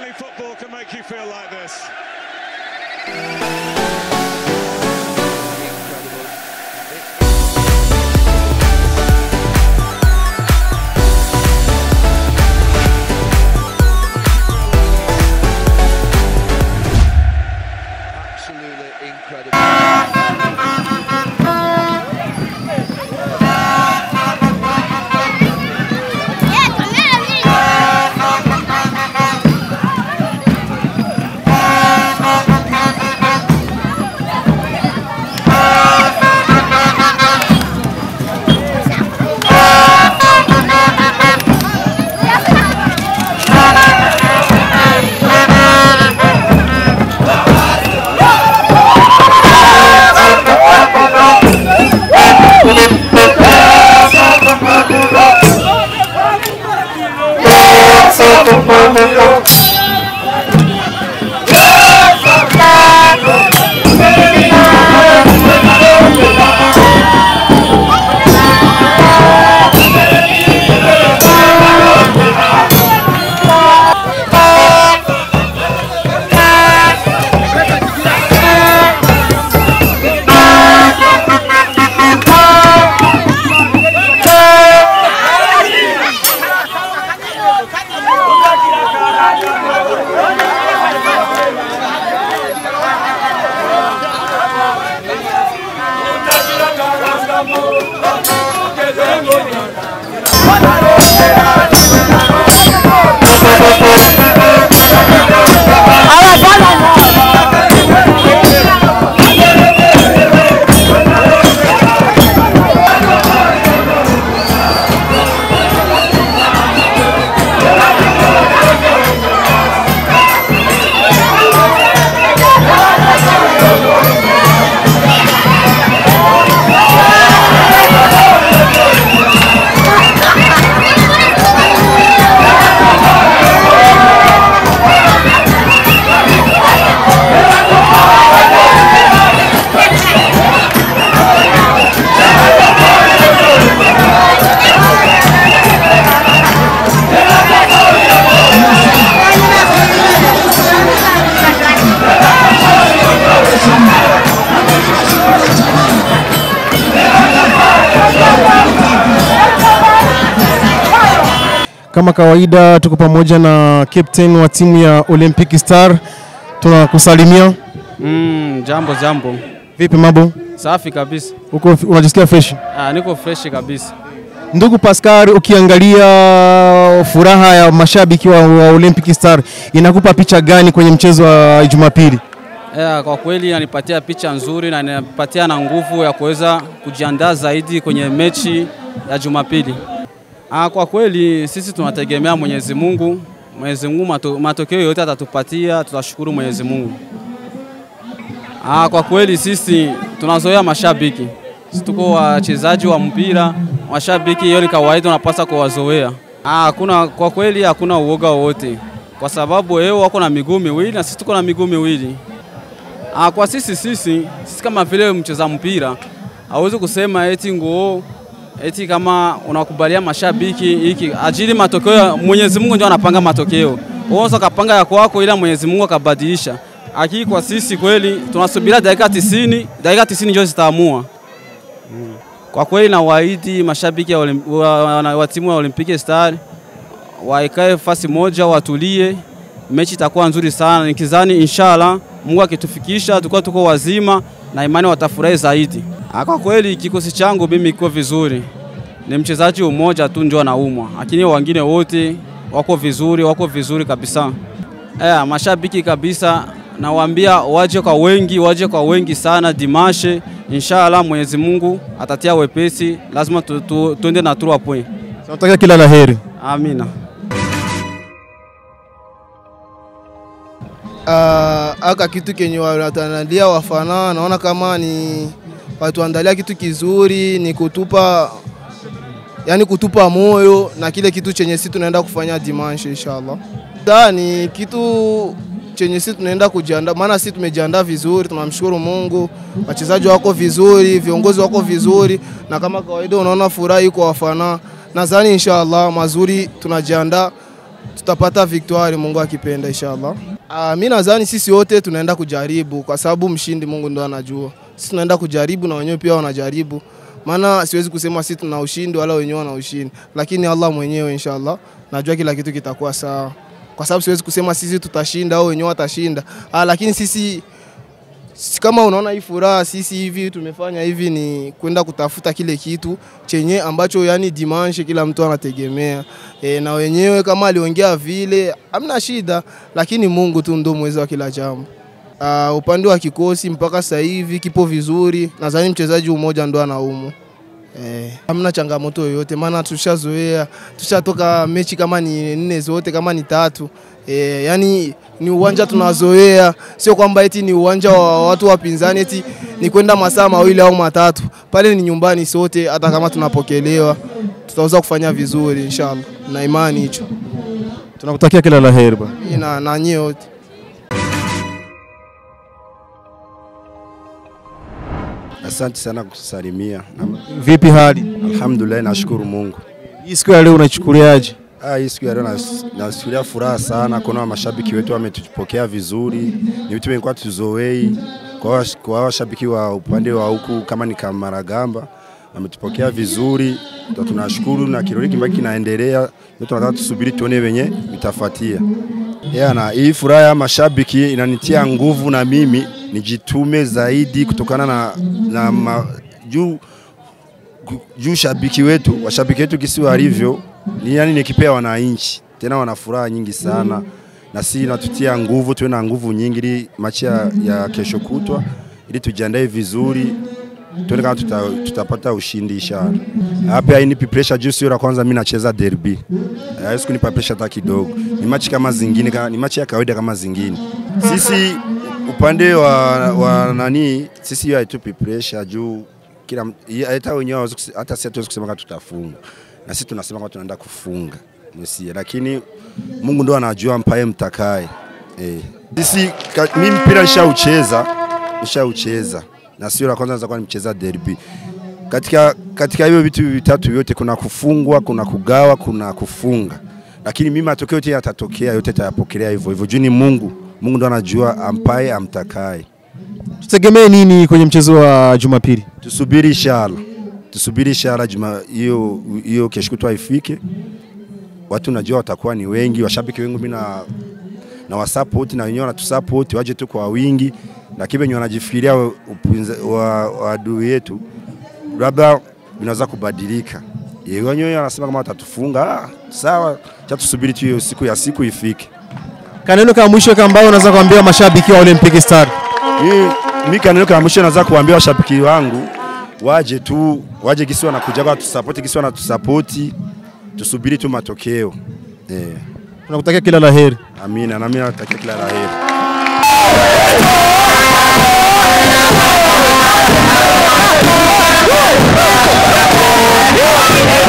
only football can make you feel like this. Absolutely incredible. Kama kawaida tuko pamoja na captain wa timu ya Olympic Star. Tunakusalimia. Jambo. Vipi mambo? Safi kabisa. Uko unajisikia fresh? Niko fresh kabisa. Ndugu Pascal, ukiangalia furaha ya mashabiki wa Olympic Star inakupa picha gani kwenye mchezo wa Jumapili? Kwa kweli inanipatia picha nzuri na inanipatia na nguvu ya kuweza kujiandaa zaidi kwenye mechi ya Jumapili. Kwa kweli sisi tunategemea Mwenyezi Mungu. Mwenyezi Mungu matokeo yote atatupatia, tutashukuru Mwenyezi Mungu. Kwa kweli sisi tunazoea mashabiki. Sisi tuko wachezaji wa mpira, mashabiki hiyo ni kawaida, tunapaswa kuwazoea. Kwa kweli hakuna uoga wote. Kwa sababu wao wako na miguu miwili na sisi tuko na miguu miwili. Kwa sisi kama vile mcheza mpira, hauwezi kusema eti kama unakubalia mashabiki hiki ajili matokeo. Mwenyezi Mungu ndio anapanga matokeo. Unaweza kupanga ya kwako ila Mwenyezi Mungu akabadilisha. Hakika kwa sisi kweli tunasubiria dakika 90 ndio zitaamua. Kwa kweli na waahidi mashabiki wa timu ya Olympic Star waikae fasi moja, watulie, mechi itakuwa nzuri sana. Nikizani inshallah Mungu akitufikisha tuko wazima na imani watafurahi zaidi. Kwa kweli kikosi changu mimi kiko vizuri. Ni mchezaji mmoja tu ndio anaumwa. Lakini wengine wote wako vizuri kabisa. Mashabiki kabisa nawaambia waje kwa wengi sana dimashe. Inshallah Mwenyezi Mungu atatia wepesi, lazima tuende na 3 points. Tunataka kila laheri. Amina. Aka kitu kenye wanatuandalia wafana, naona kama ni watuandalia kitu kizuri, ni kutupa moyo na kile kitu chenye sisi tunaenda kufanya dimanche inshallah. Ni kitu chenye sisi tunaenda kujiandaa, maana sisi tumejiandaa vizuri, tunamshukuru Mungu, wachezaji wako vizuri, viongozi wako vizuri, na kama kawaida unaona furaha iko wafana. Nadhani inshallah mazuri tunajiandaa tutapata victoire Mungu akipenda inshallah. Mimi nadhani sisi wote tunaenda kujaribu kwa sababu mshindi Mungu ndo anajua. Sisi tunaenda kujaribu na wenyewe pia wanajaribu. Maana siwezi kusema sisi tuna ushindi wala wenyewe wana ushindi, lakini Allah mwenyewe inshallah najua kila kitu kitakuwa sawa. Kwa sababu siwezi kusema sisi tutashinda au wenyewe watashinda. Lakini sisi kama unaona hii furaha sisi hivi tumefanya hivi ni kwenda kutafuta kile kitu chenye ambacho yani dimanche kila mtu anategemea. Na wenyewe kama aliongea vile hamna shida, lakini Mungu tu ndo mweza wa kila jambo. Upande wa kikosi mpaka sasa hivi kipo vizuri. Nadhani mchezaji mmoja ndo anaumu. Hamna changamoto yoyote maana tushazoea, tushatoka mechi kama ni 4 zote kama ni 3. Yani ni uwanja tunazoea, sio kwamba eti ni uwanja wa watu wapinzani eti ni kwenda masaa 2 au 3. Pale ni nyumbani sote, hata kama tunapokelewa tutaweza kufanya vizuri inshallah. Na imani hicho. Tunakutakia kila la heri bwana. Na nyie wote. Asante sana kusalimia. Vipi hali? Alhamdulillah, nashukuru Mungu. Hii siku ya leo unachukuliaje? Hii siku ya leo nasikia furaha sana, kuna mashabiki wetu wametupokea vizuri. Ni vitu vilikuwa tuzoei. Kwa washabiki wa upande wa huku kama ni Kamaragamba wametupokea vizuri. Tunashukuru na kirori kimbaki kinaendelea. Tunataka tusubiri tuone wenye itafuatia. Na hii furaha ya mashabiki inanitia nguvu na mimi nijitume zaidi kutokana na juu shabiki wetu, washabiki wetu kisi walivyo ni yani nikipea wananchi tena wana furaha nyingi sana, na sisi natutia nguvu, tuwe na nguvu nyingi ili mechi ya kesho kutwa ili tujiandae vizuri tuone kama tutapata ushindi inshallah. Hapa hainipi pressure juu sio la kwanza mimi nacheza derby. Siku nipa pressure hata kidogo. Ni mechi kama zingine, ni mechi ya kawaida kama zingine. Sisi upande wa nani sisi haitupi pressure juu kila hata wenyewe hata sisi hatuwezi kusema kama tutafunga. Na sisi tunasema kama tunaenda kufunga. Lakini Mungu ndo anajua mpaye mtakaye. Sisi mimi mpira nishaucheza. Na sio la kwanza nza kwa nimecheza derby. Katika hiyo vitu vitatu vyote kuna kufungwa, kuna kugawa, kuna kufunga. Lakini mimi matokeo yote yatatokea, yote tayapokelea hivyo hivyo. Juu ni Mungu ndo anajua ampaye amtakaye. Tutegemee nini kwenye mchezo wa Jumapili? Tusubiri inshallah hiyo kesho kutwa ifike. Watu najua watakuwa ni wengi, washabiki wengi mimi na wasupport na wenyewe wanatusupport waje tu kwa wingi. Lakini wenyewe wanajifikiria wa adui yetu labda inaweza kubadilika. Wenyewe wanasema kama watatufunga, sawa, tusubiri tu hiyo siku ifike. Kaneno kama mwisho ambao unaweza kuambia mashabiki wa Olympic Star? Mimi kaneno kama mwisho naweza kuambia washabiki wangu waje kisi wanakuja kwa tusupport, kisi wanatusupport, tusubiri tu matokeo. Tunakutakia kila la heri. Amina, na mimi natakia kila la heri. Yeah.